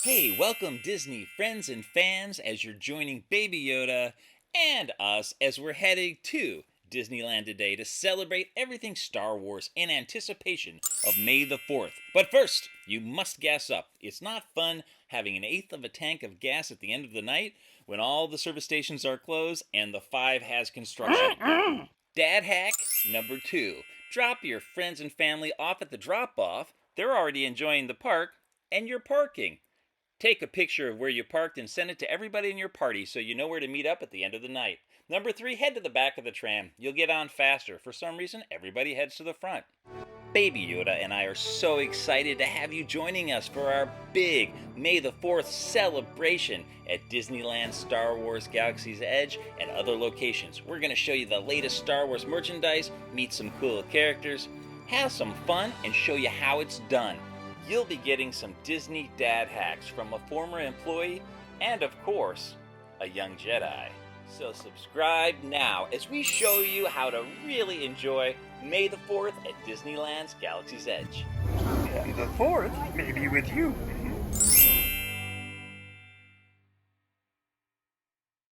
Hey, welcome Disney friends and fans as you're joining Baby Yoda and us as we're heading to Disneyland today to celebrate everything Star Wars in anticipation of May the 4th. But first, you must gas up. It's not fun having an eighth of a tank of gas at the end of the night when all the service stations are closed and the 5 has construction. Dad hack number 2. Drop your friends and family off at the drop-off. They're already enjoying the park and you're parking. Take a picture of where you parked and send it to everybody in your party so you know where to meet up at the end of the night. Number 3, head to the back of the tram. You'll get on faster. For some reason, everybody heads to the front. Baby Yoda and I are so excited to have you joining us for our big May the 4th celebration at Disneyland, Star Wars Galaxy's Edge, and other locations. We're going to show you the latest Star Wars merchandise, meet some cool characters, have some fun, and show you how it's done. You'll be getting some Disney dad hacks from a former employee and, of course, a young Jedi. So subscribe now as we show you how to really enjoy May the 4th at Disneyland's Galaxy's Edge. And the 4th may be with you.